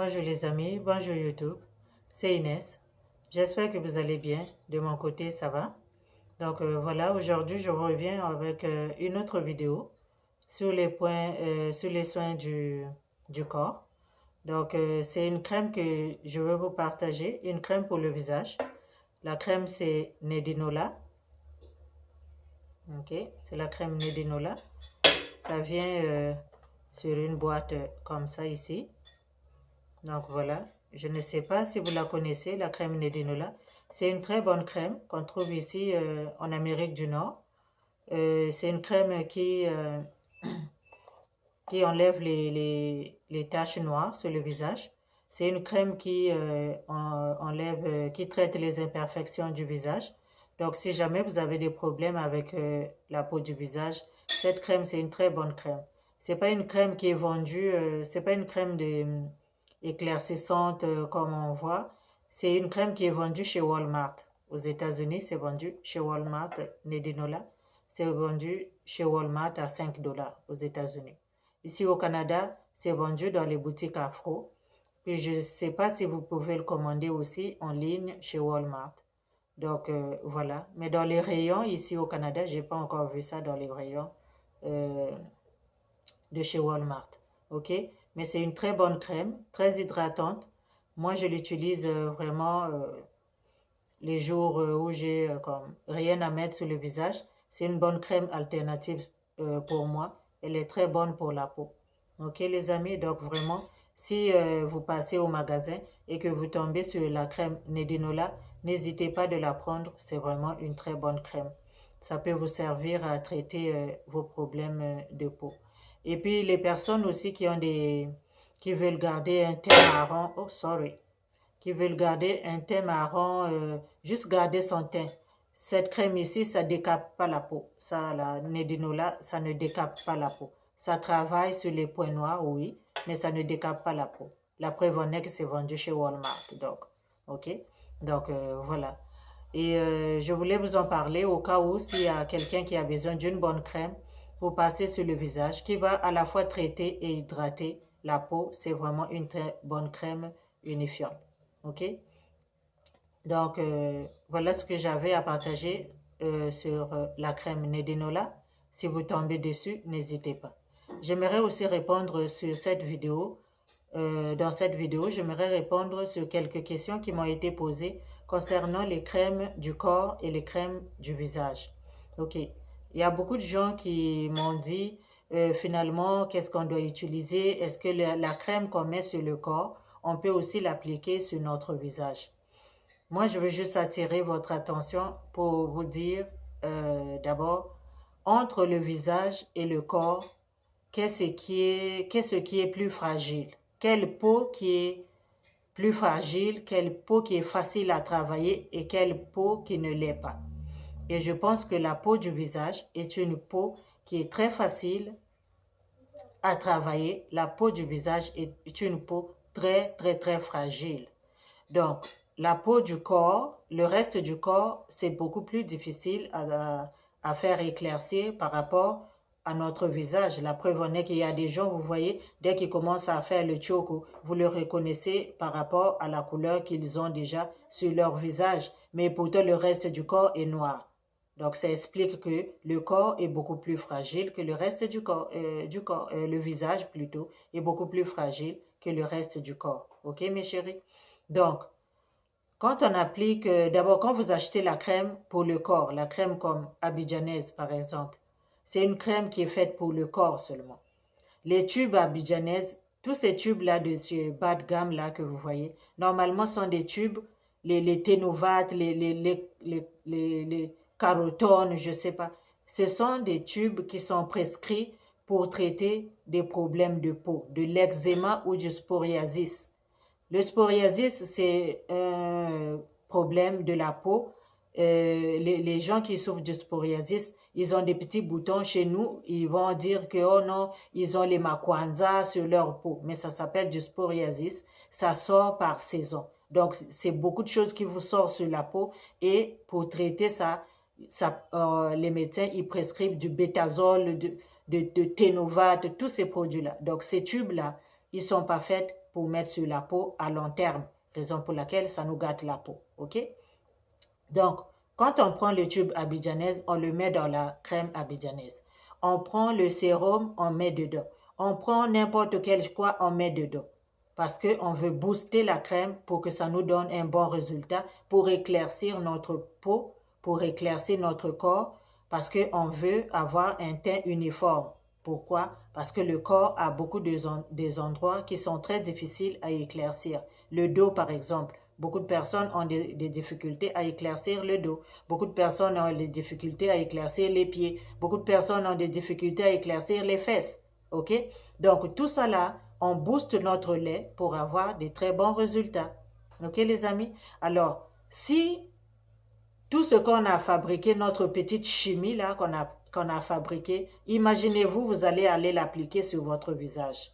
Bonjour les amis, bonjour YouTube, c'est Inès. J'espère que vous allez bien. De mon côté, ça va. Donc voilà, aujourd'hui je reviens avec une autre vidéo sur les points, sur les soins du corps. Donc c'est une crème que je veux vous partager, une crème pour le visage. La crème c'est Nedinola. Ok, c'est la crème Nedinola. Ça vient sur une boîte comme ça ici. Donc voilà, je ne sais pas si vous la connaissez, la crème Nedinola. C'est une très bonne crème qu'on trouve ici en Amérique du Nord. C'est une crème qui enlève les taches noires sur le visage. C'est une crème qui enlève, qui traite les imperfections du visage. Donc si jamais vous avez des problèmes avec la peau du visage, cette crème c'est une très bonne crème. C'est pas une crème qui est vendue, c'est pas une crème éclaircissante comme on voit. C'est une crème qui est vendue chez Walmart. Aux États-Unis, c'est vendu chez Walmart, Nedinola. C'est vendu chez Walmart à 5 dollars aux États-Unis. Ici au Canada, c'est vendu dans les boutiques Afro. Puis je ne sais pas si vous pouvez le commander aussi en ligne chez Walmart. Donc voilà. Mais dans les rayons ici au Canada, j'ai pas encore vu ça dans les rayons euh, de chez Walmart. Ok? Mais c'est une très bonne crème, très hydratante. Moi, je l'utilise vraiment les jours où j'ai comme rien à mettre sur le visage. C'est une bonne crème alternative pour moi. Elle est très bonne pour la peau. Ok les amis, donc vraiment, si vous passez au magasin et que vous tombez sur la crème Nedinola, n'hésitez pas de la prendre. C'est vraiment une très bonne crème. Ça peut vous servir à traiter vos problèmes de peau. Et puis les personnes aussi qui veulent garder un teint marron, oh sorry, qui veulent garder un teint marron, juste garder son teint. Cette crème ici, ça décape pas la peau. Ça, la Nedinola, ça ne décape pas la peau. Ça travaille sur les points noirs, oui, mais ça ne décape pas la peau. La preuve en est que c'est vendu chez Walmart, donc, ok? Donc, voilà. Et je voulais vous en parler au cas où s'il y a quelqu'un qui a besoin d'une bonne crème pour passer sur le visage, qui va à la fois traiter et hydrater la peau. C'est vraiment une très bonne crème unifiante. Ok? Donc, voilà ce que j'avais à partager sur la crème Nedinola. Si vous tombez dessus, n'hésitez pas. J'aimerais aussi répondre sur cette vidéo. Dans cette vidéo, j'aimerais répondre sur quelques questions qui m'ont été posées concernant les crèmes du corps et les crèmes du visage. Ok. Il y a beaucoup de gens qui m'ont dit finalement qu'est-ce qu'on doit utiliser. Est-ce que la crème qu'on met sur le corps, on peut aussi l'appliquer sur notre visage? Moi, je veux juste attirer votre attention pour vous dire d'abord, entre le visage et le corps, qu'est-ce qui est plus fragile? Quelle peau qui est plus fragile, quelle peau qui est facile à travailler et quelle peau qui ne l'est pas? Et je pense que la peau du visage est une peau qui est très facile à travailler. La peau du visage est une peau très, très, très fragile. Donc, la peau du corps, le reste du corps, c'est beaucoup plus difficile à faire éclaircir par rapport à notre visage. La preuve en est qu'il y a des gens, vous voyez, dès qu'ils commencent à faire le choco, vous le reconnaissez par rapport à la couleur qu'ils ont déjà sur leur visage. Mais pourtant, le reste du corps est noir. Donc, ça explique que le corps est beaucoup plus fragile que le reste du corps, le visage plutôt, est beaucoup plus fragile que le reste du corps. Ok, mes chéris? Donc, quand on applique, d'abord, quand vous achetez la crème pour le corps, la crème comme abidjanaise par exemple, c'est une crème qui est faite pour le corps seulement. Les tubes abidjanaises, tous ces tubes-là de chez bas de gamme là que vous voyez, normalement sont des tubes, les Ténovat, les Carotones, je sais pas. Ce sont des tubes qui sont prescrits pour traiter des problèmes de peau, de l'eczéma ou du psoriasis. Le psoriasis, c'est un problème de la peau. Les gens qui souffrent du psoriasis, ils ont des petits boutons chez nous. Ils vont dire que, oh non, ils ont les makwanza sur leur peau. Mais ça s'appelle du psoriasis. Ça sort par saison. Donc, c'est beaucoup de choses qui vous sortent sur la peau. Et pour traiter ça, les médecins, ils prescrivent du bétazole, de Ténovat, tous ces produits-là. Donc, ces tubes-là, ils sont pas faits pour mettre sur la peau à long terme, raison pour laquelle ça nous gâte la peau, ok? Donc, quand on prend le tube abidjanaise, on le met dans la crème abidjanaise. On prend le sérum, on met dedans. On prend n'importe quel quoi, on met dedans. Parce qu'on veut booster la crème pour que ça nous donne un bon résultat, pour éclaircir notre peau, pour éclaircir notre corps, parce qu'on veut avoir un teint uniforme. Pourquoi? Parce que le corps a beaucoup des endroits qui sont très difficiles à éclaircir. Le dos, par exemple. Beaucoup de personnes ont des difficultés à éclaircir le dos. Beaucoup de personnes ont des difficultés à éclaircir les pieds. Beaucoup de personnes ont des difficultés à éclaircir les fesses. OK? Donc, tout ça là, on booste notre lait pour avoir des très bons résultats. OK, les amis? Alors, si tout ce qu'on a fabriqué, notre petite chimie là qu'on a fabriqué, imaginez-vous, vous allez aller l'appliquer sur votre visage.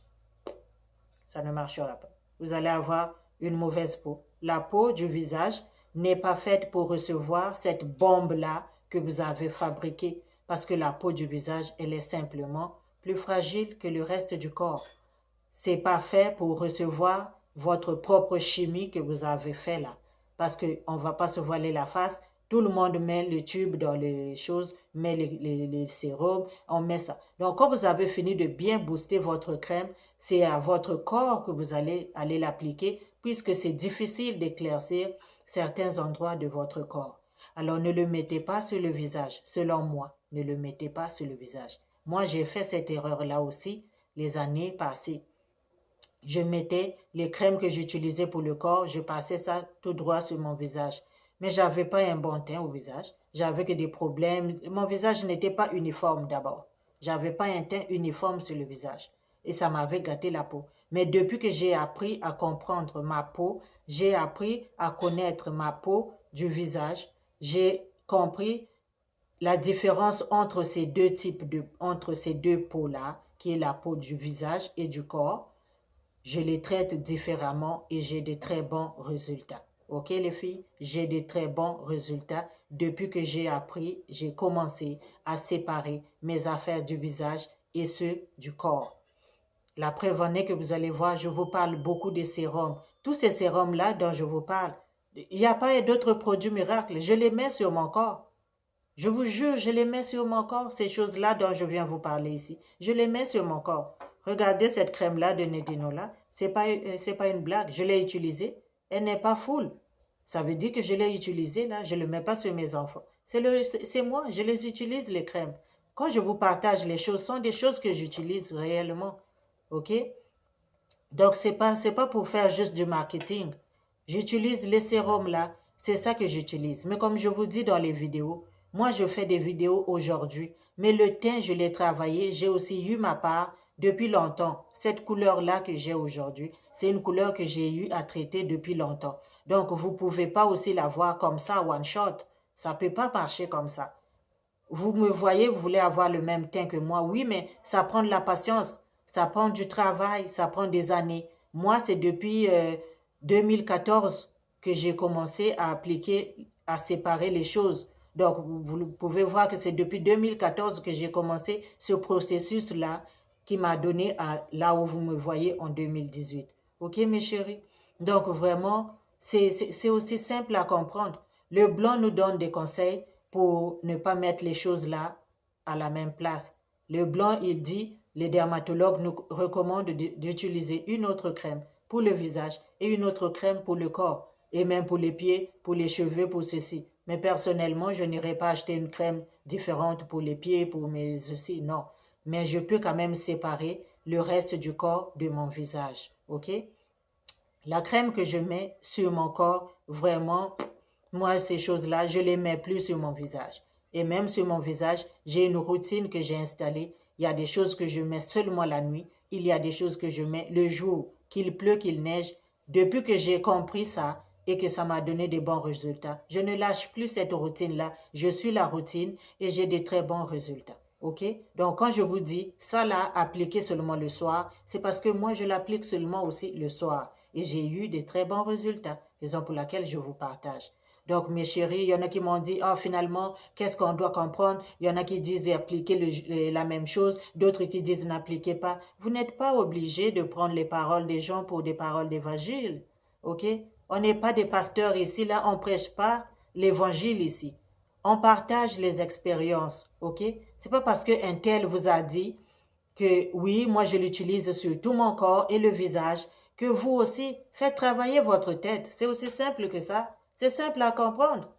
Ça ne marchera pas. Vous allez avoir une mauvaise peau. La peau du visage n'est pas faite pour recevoir cette bombe-là que vous avez fabriquée parce que la peau du visage, elle est simplement plus fragile que le reste du corps. C'est pas fait pour recevoir votre propre chimie que vous avez fait là. Parce qu'on ne va pas se voiler la face. Tout le monde met le tube dans les choses, met les sérums, on met ça. Donc, quand vous avez fini de bien booster votre crème, c'est à votre corps que vous allez l'appliquer puisque c'est difficile d'éclaircir certains endroits de votre corps. Alors, ne le mettez pas sur le visage, selon moi. Ne le mettez pas sur le visage. Moi, j'ai fait cette erreur-là aussi les années passées. Je mettais les crèmes que j'utilisais pour le corps, je passais ça tout droit sur mon visage. Mais j'avais pas un bon teint au visage. J'avais que des problèmes. Mon visage n'était pas uniforme d'abord. J'avais pas un teint uniforme sur le visage. Et ça m'avait gâté la peau. Mais depuis que j'ai appris à comprendre ma peau, j'ai appris à connaître ma peau du visage, j'ai compris la différence entre ces deux peaux-là, qui est la peau du visage et du corps. Je les traite différemment et j'ai de très bons résultats. Ok les filles, j'ai de très bons résultats depuis que j'ai commencé à séparer mes affaires du visage et ceux du corps. La preuve en est que vous allez voir, je vous parle beaucoup des sérums. Tous ces sérums-là dont je vous parle, il n'y a pas d'autres produits miracles. Je les mets sur mon corps. Je vous jure, je les mets sur mon corps, ces choses-là dont je viens vous parler ici. Je les mets sur mon corps. Regardez cette crème-là de Nedinola. C'est pas une blague. Je l'ai utilisée. Elle n'est pas full. Ça veut dire que je l'ai utilisée, là. Je ne le mets pas sur mes enfants. C'est moi. Je les utilise, les crèmes. Quand je vous partage les choses, ce sont des choses que j'utilise réellement. OK? Donc, c'est pas pour faire juste du marketing. J'utilise les sérums, là. C'est ça que j'utilise. Mais comme je vous dis dans les vidéos, moi, je fais des vidéos aujourd'hui. Mais le teint, je l'ai travaillé. J'ai aussi eu ma part depuis longtemps. Cette couleur-là que j'ai aujourd'hui, c'est une couleur que j'ai eu à traiter depuis longtemps. Donc, vous ne pouvez pas aussi la voir comme ça, one shot. Ça ne peut pas marcher comme ça. Vous me voyez, vous voulez avoir le même teint que moi. Oui, mais ça prend de la patience. Ça prend du travail. Ça prend des années. Moi, c'est depuis 2014 que j'ai commencé à appliquer, à séparer les choses. Donc, vous pouvez voir que c'est depuis 2014 que j'ai commencé ce processus-là qui m'a donné à là où vous me voyez en 2018. OK, mes chéris? Donc, vraiment, c'est aussi simple à comprendre. Le blanc nous donne des conseils pour ne pas mettre les choses là à la même place. Le blanc, il dit, les dermatologues nous recommandent d'utiliser une autre crème pour le visage et une autre crème pour le corps, et même pour les pieds, pour les cheveux, pour ceci. Mais personnellement, je n'irai pas acheter une crème différente pour les pieds, pour mes ceci, non. Mais je peux quand même séparer le reste du corps de mon visage, ok? La crème que je mets sur mon corps, vraiment, moi, ces choses-là, je les mets plus sur mon visage. Et même sur mon visage, j'ai une routine que j'ai installée. Il y a des choses que je mets seulement la nuit. Il y a des choses que je mets le jour, qu'il pleut, qu'il neige. Depuis que j'ai compris ça et que ça m'a donné des bons résultats, je ne lâche plus cette routine-là. Je suis la routine et j'ai des très bons résultats. OK? Donc, quand je vous dis ça là, appliquez seulement le soir, c'est parce que moi, je l'applique seulement aussi le soir. Et j'ai eu des très bons résultats, raison pour laquelle je vous partage. Donc, mes chéris, il y en a qui m'ont dit, ah, finalement, qu'est-ce qu'on doit comprendre? Il y en a qui disent appliquer la même chose, d'autres qui disent n'appliquez pas. Vous n'êtes pas obligé de prendre les paroles des gens pour des paroles d'évangile. OK? On n'est pas des pasteurs ici, là, on prêche pas l'évangile ici. On partage les expériences. OK? C'est pas parce qu'un tel vous a dit que oui, moi je l'utilise sur tout mon corps et le visage, que vous aussi faites travailler votre tête. C'est aussi simple que ça. C'est simple à comprendre.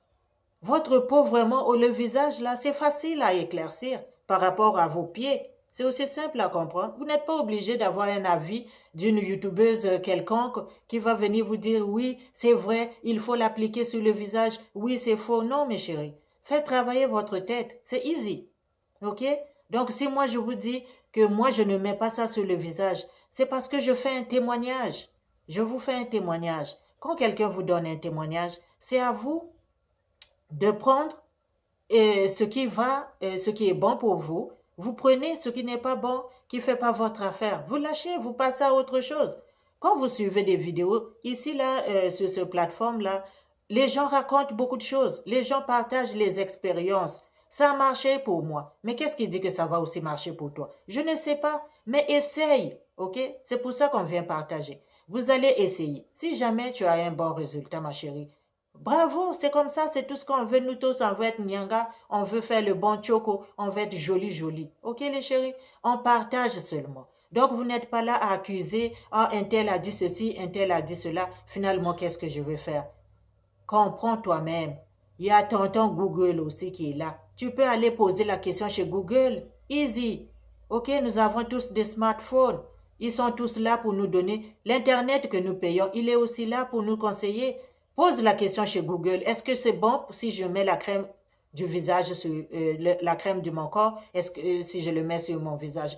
Votre peau vraiment, ou le visage là, c'est facile à éclaircir par rapport à vos pieds. C'est aussi simple à comprendre. Vous n'êtes pas obligé d'avoir un avis d'une youtubeuse quelconque qui va venir vous dire oui, c'est vrai, il faut l'appliquer sur le visage. Oui, c'est faux. Non, mes chéris. Faites travailler votre tête. C'est easy. OK? Donc, si moi je vous dis que moi je ne mets pas ça sur le visage, c'est parce que je fais un témoignage. Je vous fais un témoignage. Quand quelqu'un vous donne un témoignage, c'est à vous de prendre ce qui est bon pour vous. Vous prenez ce qui n'est pas bon, qui ne fait pas votre affaire. Vous lâchez, vous passez à autre chose. Quand vous suivez des vidéos, ici, là, sur cette plateforme-là, les gens racontent beaucoup de choses. Les gens partagent les expériences. Ça a marché pour moi. Mais qu'est-ce qui dit que ça va aussi marcher pour toi? Je ne sais pas. Mais essaye, ok? C'est pour ça qu'on vient partager. Vous allez essayer. Si jamais tu as un bon résultat, ma chérie, bravo, c'est comme ça, c'est tout ce qu'on veut. Nous tous, on veut être nyanga, on veut faire le bon choco, on veut être joli. Ok, les chéris? On partage seulement. Donc, vous n'êtes pas là à accuser, ah, un tel a dit ceci, un tel a dit cela. Finalement, qu'est-ce que je vais faire? Comprends toi-même. Il y a tonton Google aussi qui est là. Tu peux aller poser la question chez Google. Easy. Ok, nous avons tous des smartphones. Ils sont tous là pour nous donner. L'Internet que nous payons, il est aussi là pour nous conseiller. Pose la question chez Google. Est-ce que c'est bon si je mets la crème du visage sur la crème de mon corps? Est-ce que si je le mets sur mon visage?